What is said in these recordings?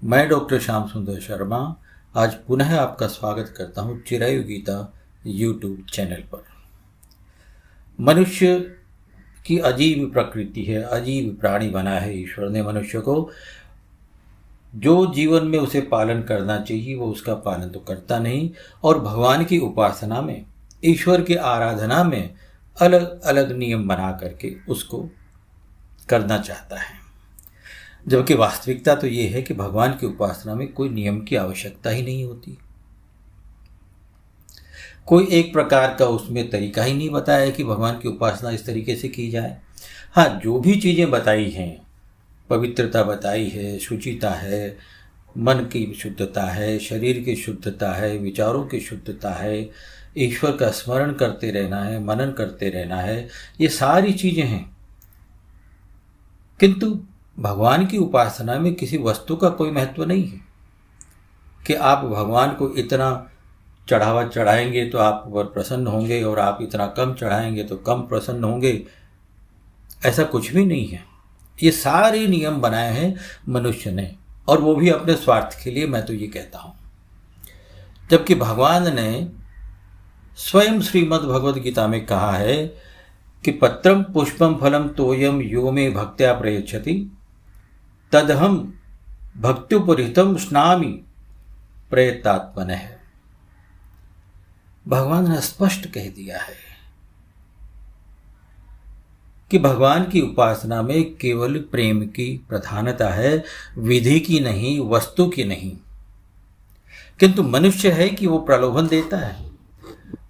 मैं डॉक्टर श्याम सुंदर शर्मा आज पुनः आपका स्वागत करता हूँ चिरायु गीता यूट्यूब चैनल पर। मनुष्य की अजीब प्रकृति है, अजीब प्राणी बना है ईश्वर ने मनुष्य को। जो जीवन में उसे पालन करना चाहिए वो उसका पालन तो करता नहीं, और भगवान की उपासना में, ईश्वर की आराधना में अलग अलग नियम बना करके उसको करना चाहता है। जबकि वास्तविकता तो ये है कि भगवान की उपासना में कोई नियम की आवश्यकता ही नहीं होती। कोई एक प्रकार का उसमें तरीका ही नहीं बताया है कि भगवान की उपासना इस तरीके से की जाए। हाँ, जो भी चीज़ें बताई हैं, पवित्रता बताई है, शुचिता है, मन की शुद्धता है, शरीर की शुद्धता है, विचारों की शुद्धता है, ईश्वर का स्मरण करते रहना है, मनन करते रहना है, ये सारी चीज़ें हैं। किंतु भगवान की उपासना में किसी वस्तु का कोई महत्व नहीं है कि आप भगवान को इतना चढ़ावा चढ़ाएंगे तो आप पर प्रसन्न होंगे और आप इतना कम चढ़ाएंगे तो कम प्रसन्न होंगे। ऐसा कुछ भी नहीं है। ये सारे नियम बनाए हैं मनुष्य ने, और वो भी अपने स्वार्थ के लिए, मैं तो ये कहता हूँ। जबकि भगवान ने स्वयं श्रीमद् भगवद गीता में कहा है कि पत्रम पुष्पम फलम तोयम यो मे भक्त्या प्रयच्छति तदहम भक्त्युपरितम स्नामि प्रयतात्मनः। भगवान ने स्पष्ट कह दिया है कि भगवान की उपासना में केवल प्रेम की प्रधानता है, विधि की नहीं, वस्तु की नहीं। किंतु मनुष्य है कि वो प्रलोभन देता है,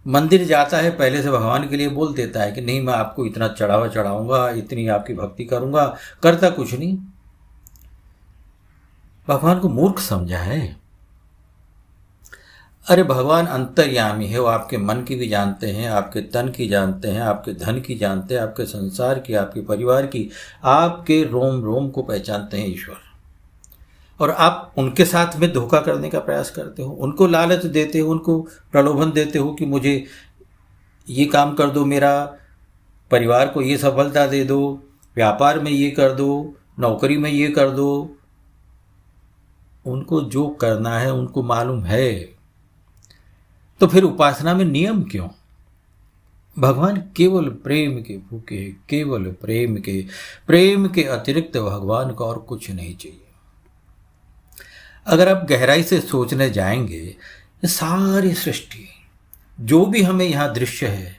मंदिर जाता है, पहले से भगवान के लिए बोल देता है कि नहीं, मैं आपको इतना चढ़ावा चढ़ाऊंगा, इतनी आपकी भक्ति करूंगा, करता कुछ नहीं। भगवान को मूर्ख समझा है। अरे भगवान अंतर्यामी है, वो आपके मन की भी जानते हैं, आपके तन की जानते हैं, आपके धन की जानते हैं, आपके संसार की, आपके परिवार की, आपके रोम रोम को पहचानते हैं ईश्वर। और आप उनके साथ में धोखा करने का प्रयास करते हो, उनको लालच देते हो, उनको प्रलोभन देते हो कि मुझे ये काम कर दो, मेरा परिवार को ये सफलता दे दो, व्यापार में ये कर दो, नौकरी में ये कर दो। उनको जो करना है उनको मालूम है, तो फिर उपासना में नियम क्यों? भगवान केवल प्रेम के भूखे, केवल प्रेम के अतिरिक्त भगवान को और कुछ नहीं चाहिए। अगर आप गहराई से सोचने जाएंगे, ये सारी सृष्टि, जो भी हमें यहाँ दृश्य है,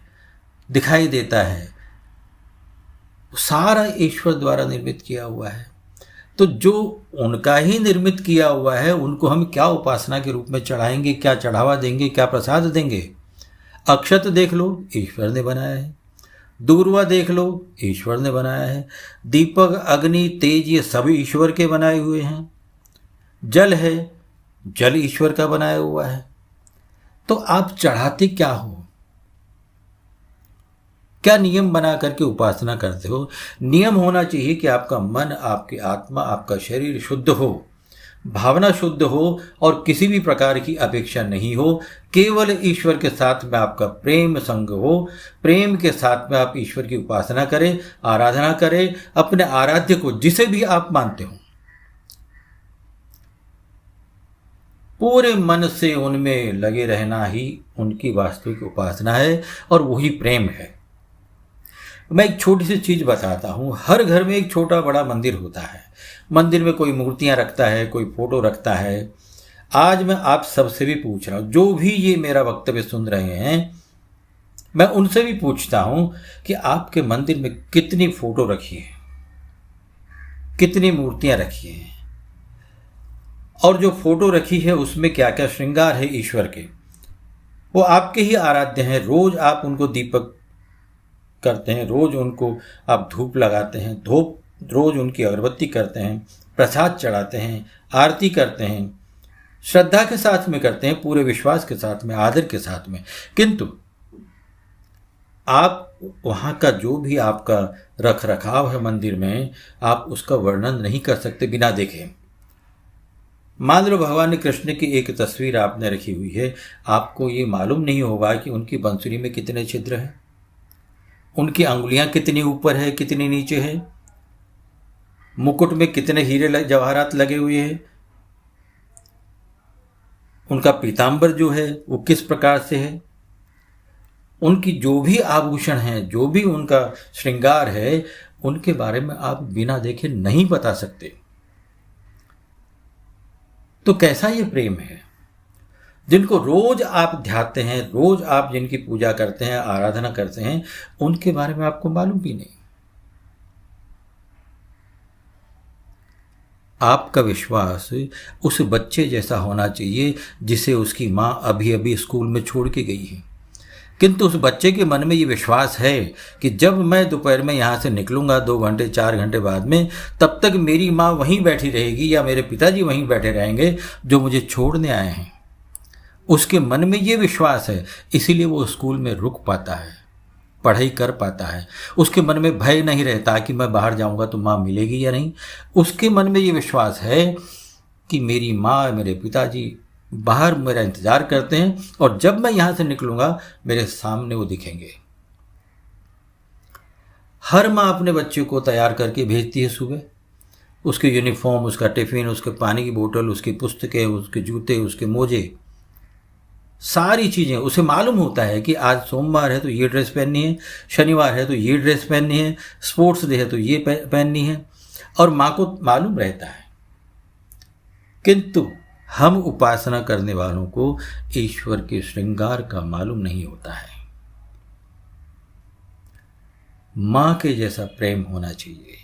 दिखाई देता है, सारा ईश्वर द्वारा निर्मित किया हुआ है। तो जो उनका ही निर्मित किया हुआ है, उनको हम क्या उपासना के रूप में चढ़ाएंगे, क्या चढ़ावा देंगे, क्या प्रसाद देंगे? अक्षत देख लो, ईश्वर ने बनाया है। दूर्वा देख लो, ईश्वर ने बनाया है। दीपक, अग्नि, तेज, ये सभी ईश्वर के बनाए हुए हैं। जल है, जल ईश्वर का बनाया हुआ है। तो आप चढ़ाते क्या हो? क्या नियम बना करके उपासना करते हो? नियम होना चाहिए कि आपका मन, आपकी आत्मा, आपका शरीर शुद्ध हो, भावना शुद्ध हो, और किसी भी प्रकार की अपेक्षा नहीं हो। केवल ईश्वर के साथ में आपका प्रेम संग हो, प्रेम के साथ में आप ईश्वर की उपासना करें, आराधना करें, अपने आराध्य को, जिसे भी आप मानते हो, पूरे मन से उनमें लगे रहना ही उनकी वास्तविक उपासना है, और वही प्रेम है। मैं एक छोटी सी चीज़ बताता हूँ। हर घर में एक छोटा बड़ा मंदिर होता है। मंदिर में कोई मूर्तियाँ रखता है, कोई फोटो रखता है। आज मैं आप सबसे भी पूछ रहा हूँ, जो भी ये मेरा वक्तव्य सुन रहे हैं, मैं उनसे भी पूछता हूँ कि आपके मंदिर में कितनी फोटो रखी है, कितनी मूर्तियाँ रखी हैं, और जो फोटो रखी है उसमें क्या क्या श्रृंगार है ईश्वर के। वो आपके ही आराध्य हैं। रोज आप उनको दीपक करते हैं, रोज उनको आप धूप लगाते हैं, रोज उनकी अगरबत्ती करते हैं, प्रसाद चढ़ाते हैं, आरती करते हैं, श्रद्धा के साथ में करते हैं, पूरे विश्वास के साथ में, आदर के साथ में। किंतु आप वहाँ का जो भी आपका रख रखाव है मंदिर में, आप उसका वर्णन नहीं कर सकते बिना देखे। मान लो भगवान कृष्ण की एक तस्वीर आपने रखी हुई है, आपको ये मालूम नहीं होगा कि उनकी बांसुरी में कितने छिद्र हैं, उनकी अंगुलियां कितनी ऊपर है, कितनी नीचे है, मुकुट में कितने हीरे जवाहरात लगे हुए हैं, उनका पीताम्बर जो है वो किस प्रकार से है, उनकी जो भी आभूषण हैं, जो भी उनका श्रृंगार है, उनके बारे में आप बिना देखे नहीं बता सकते। तो कैसा ये प्रेम है? जिनको रोज आप ध्याते हैं, रोज आप जिनकी पूजा करते हैं, आराधना करते हैं, उनके बारे में आपको मालूम भी नहीं। आपका विश्वास उस बच्चे जैसा होना चाहिए जिसे उसकी माँ अभी अभी स्कूल में छोड़ के गई है। किंतु उस बच्चे के मन में ये विश्वास है कि जब मैं दोपहर में यहाँ से निकलूँगा 2 घंटे 4 घंटे बाद में, तब तक मेरी माँ वहीं बैठी रहेगी या मेरे पिताजी वहीं बैठे रहेंगे जो मुझे छोड़ने आए हैं। उसके मन में ये विश्वास है, इसीलिए वो स्कूल में रुक पाता है, पढ़ाई कर पाता है। उसके मन में भय नहीं रहता कि मैं बाहर जाऊँगा तो माँ मिलेगी या नहीं। उसके मन में ये विश्वास है कि मेरी माँ, मेरे पिताजी बाहर मेरा इंतज़ार करते हैं और जब मैं यहाँ से निकलूँगा मेरे सामने वो दिखेंगे। हर माँ अपने बच्चे को तैयार करके भेजती है सुबह, उसके यूनिफॉर्म, उसका टिफ़िन, उसके पानी की बोतल, उसकी पुस्तकें, उसके जूते, उसके मोजे, सारी चीज़ें। उसे मालूम होता है कि आज सोमवार है तो ये ड्रेस पहननी है, शनिवार है तो ये ड्रेस पहननी है, स्पोर्ट्स डे है तो ये पहननी है, और माँ को मालूम रहता है। किंतु हम उपासना करने वालों को ईश्वर के श्रृंगार का मालूम नहीं होता है। माँ के जैसा प्रेम होना चाहिए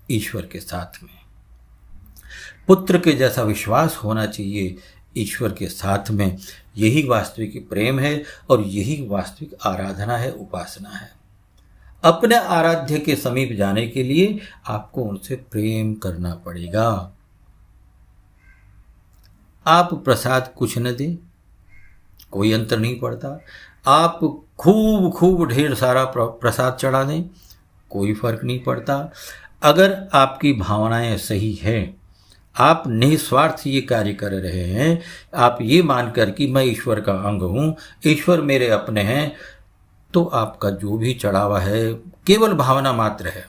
ईश्वर के साथ में, पुत्र के जैसा विश्वास होना चाहिए ईश्वर के साथ में। यही वास्तविक प्रेम है और यही वास्तविक आराधना है, उपासना है। अपने आराध्य के समीप जाने के लिए आपको उनसे प्रेम करना पड़ेगा। आप प्रसाद कुछ न दें, कोई अंतर नहीं पड़ता। आप खूब खूब ढेर सारा प्रसाद चढ़ा दें, कोई फर्क नहीं पड़ता। अगर आपकी भावनाएं सही हैं, आप निस्वार्थ ये कार्य कर रहे हैं, आप ये मानकर कि मैं ईश्वर का अंग हूँ, ईश्वर मेरे अपने हैं, तो आपका जो भी चढ़ावा है केवल भावना मात्र है,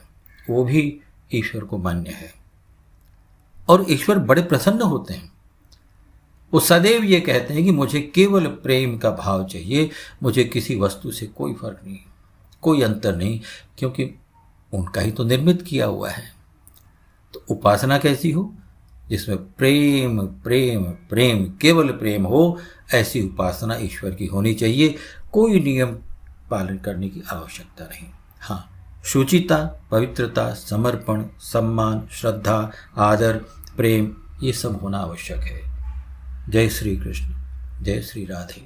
वो भी ईश्वर को मान्य है। और ईश्वर बड़े प्रसन्न होते हैं। वो सदैव ये कहते हैं कि मुझे केवल प्रेम का भाव चाहिए, मुझे किसी वस्तु से कोई फर्क नहीं, कोई अंतर नहीं, क्योंकि उनका ही तो निर्मित किया हुआ है। तो उपासना कैसी हो? जिसमें प्रेम प्रेम प्रेम, केवल प्रेम हो, ऐसी उपासना ईश्वर की होनी चाहिए। कोई नियम पालन करने की आवश्यकता नहीं। हाँ, शुचिता, पवित्रता, समर्पण, सम्मान, श्रद्धा, आदर, प्रेम, ये सब होना आवश्यक है। जय श्री कृष्ण, जय श्री राधे।